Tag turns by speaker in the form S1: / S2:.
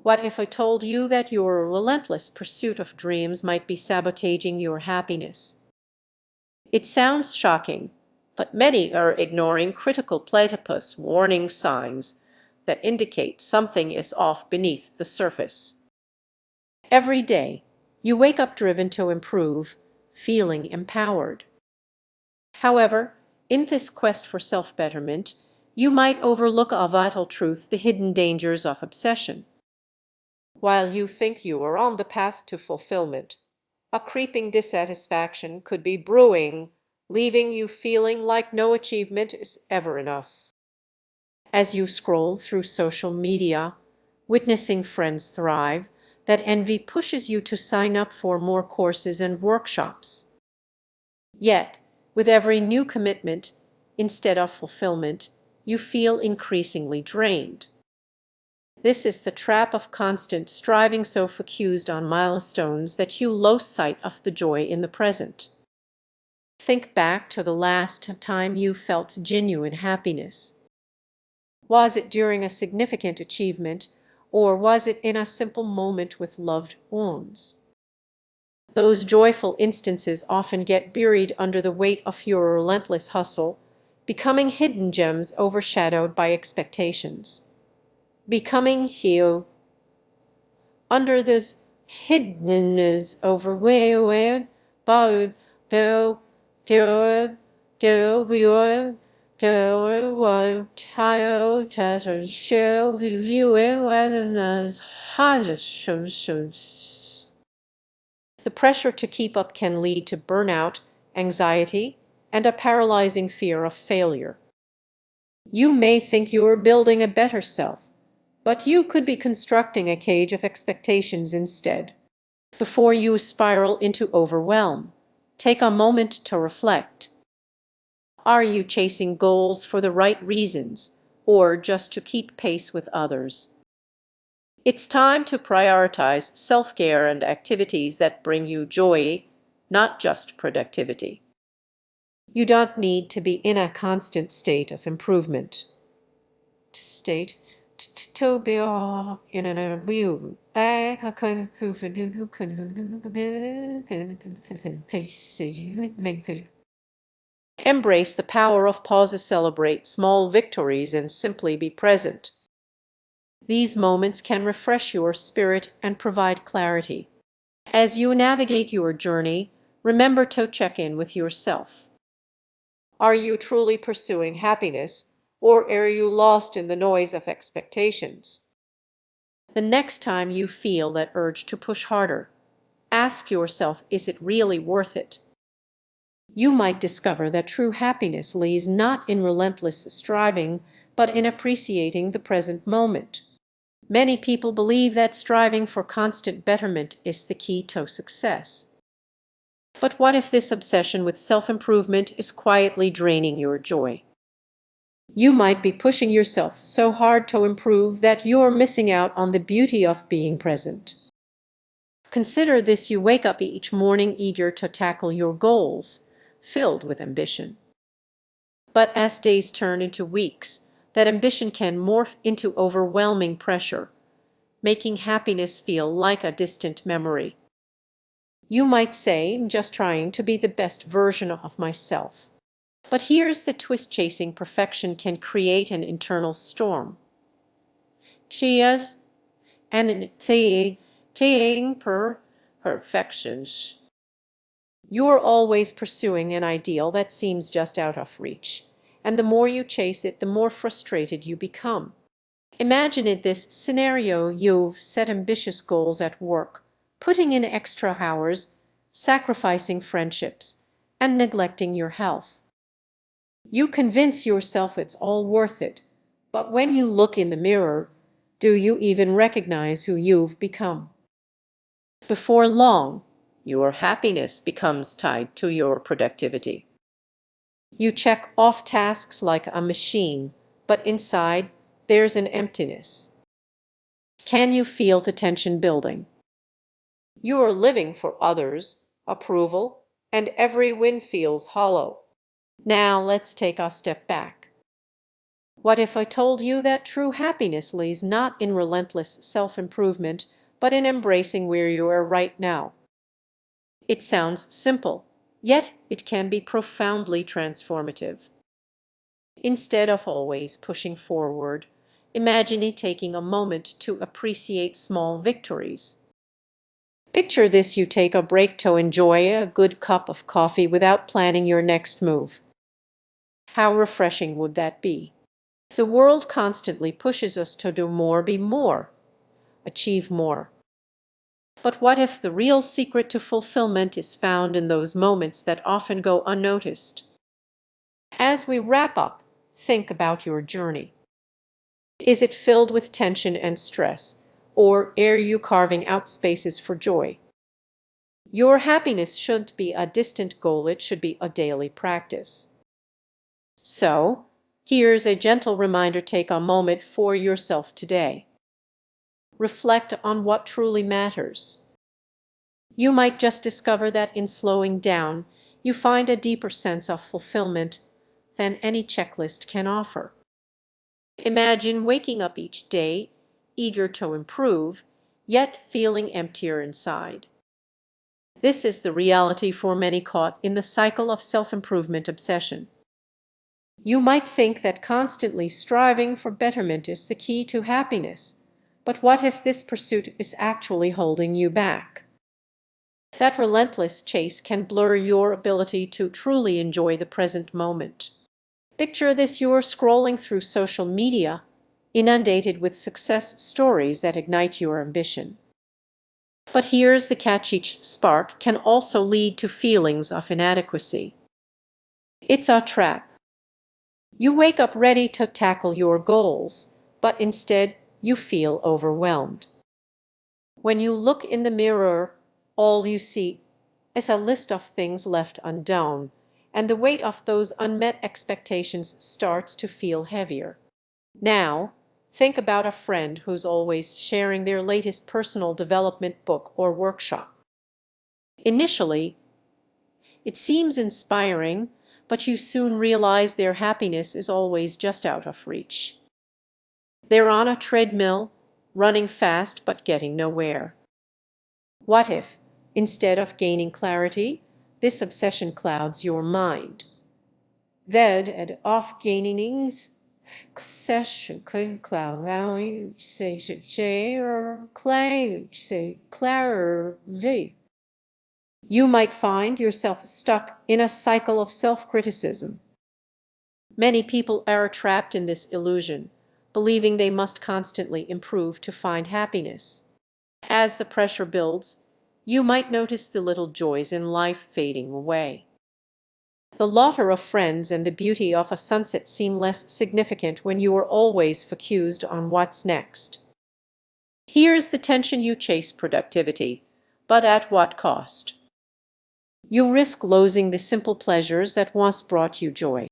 S1: What if I told you that your relentless pursuit of dreams might be sabotaging your happiness? It sounds shocking, but many are ignoring critical platypus warning signs that indicate something is off beneath the surface. Every day, you wake up driven to improve, feeling empowered. However, in this quest for self-betterment, you might overlook a vital truth: the hidden dangers of obsession. While you think you are on the path to fulfillment, a creeping dissatisfaction could be brewing, leaving you feeling like no achievement is ever enough. As you scroll through social media, witnessing friends thrive, that envy pushes you to sign up for more courses and workshops. Yet, with every new commitment, instead of fulfillment, you feel increasingly drained. This is the trap of constant striving, so focused on milestones that you lose sight of the joy in the present. Think back to the last time you felt genuine happiness. Was it during a significant achievement, or was it in a simple moment with loved ones? Those joyful instances often get buried under the weight of your relentless hustle, becoming hidden gems overshadowed by expectations. Becoming healed under this hiddenness overwhelmed by the pure child as a shell reviewing as the pressure to keep up can lead to burnout, anxiety, and a paralyzing fear of failure. You may think you are building a better self, but you could be constructing a cage of expectations instead. Before you spiral into overwhelm, take a moment to reflect. Are you chasing goals for the right reasons, or just to keep pace with others? It's time to prioritize self-care and activities that bring you joy, not just productivity. You don't need to be in a constant state of improvement. To be in an review. Embrace the power of pauses, celebrate small victories, and simply be present. These moments can refresh your spirit and provide clarity. As you navigate your journey, remember to check in with yourself. Are you truly pursuing happiness, or are you lost in the noise of expectations? The next time you feel that urge to push harder, ask yourself, is it really worth it? You might discover that true happiness lies not in relentless striving, but in appreciating the present moment. Many people believe that striving for constant betterment is the key to success. But what if this obsession with self-improvement is quietly draining your joy? You might be pushing yourself so hard to improve that you're missing out on the beauty of being present. Consider this: you wake up each morning eager to tackle your goals, filled with ambition. But as days turn into weeks, that ambition can morph into overwhelming pressure, making happiness feel like a distant memory. You might say, I'm just trying to be the best version of myself. But here's the twist: chasing perfection can create an internal storm. Cheers and seeing perfections. You're always pursuing an ideal that seems just out of reach, and the more you chase it, the more frustrated you become. Imagine in this scenario: you've set ambitious goals at work, putting in extra hours, sacrificing friendships, and neglecting your health. You convince yourself it's all worth it, but when you look in the mirror, do you even recognize who you've become? Before long, your happiness becomes tied to your productivity. You check off tasks like a machine, but inside there's an emptiness. Can you feel the tension building? You are living for others' approval, and every win feels hollow. Now let's take a step back. What if I told you that true happiness lays not in relentless self-improvement, but in embracing where you are right now? It sounds simple, yet it can be profoundly transformative. Instead of always pushing forward, imagine taking a moment to appreciate small victories. Picture this: you take a break to enjoy a good cup of coffee without planning your next move. How refreshing would that be? The world constantly pushes us to do more, be more, achieve more. But what if the real secret to fulfillment is found in those moments that often go unnoticed? As we wrap up, think about your journey. Is it filled with tension and stress, or are you carving out spaces for joy? Your happiness shouldn't be a distant goal, it should be a daily practice. So, here's a gentle reminder: take a moment for yourself today. Reflect on what truly matters. You might just discover that in slowing down, you find a deeper sense of fulfillment than any checklist can offer. Imagine waking up each day, eager to improve, yet feeling emptier inside. This is the reality for many caught in the cycle of self-improvement obsession. You might think that constantly striving for betterment is the key to happiness, but what if this pursuit is actually holding you back? That relentless chase can blur your ability to truly enjoy the present moment. Picture this: you're scrolling through social media, inundated with success stories that ignite your ambition. But here's the catch: each spark can also lead to feelings of inadequacy. It's a trap. You wake up ready to tackle your goals, but instead you feel overwhelmed. When you look in the mirror, all you see is a list of things left undone, and the weight of those unmet expectations starts to feel heavier. Now, think about a friend who's always sharing their latest personal development book or workshop. Initially, it seems inspiring, but you soon realize their happiness is always just out of reach. They're on a treadmill, running fast but getting nowhere. What if, instead of gaining clarity, this obsession clouds your mind? Then, and off gainings, session cloud valley, say, or clarity. You might find yourself stuck in a cycle of self-criticism. Many people are trapped in this illusion, believing they must constantly improve to find happiness. As the pressure builds, you might notice the little joys in life fading away. The laughter of friends and the beauty of a sunset seem less significant when you are always focused on what's next. Here's the tension: you chase productivity, but at what cost? You risk losing the simple pleasures that once brought you joy.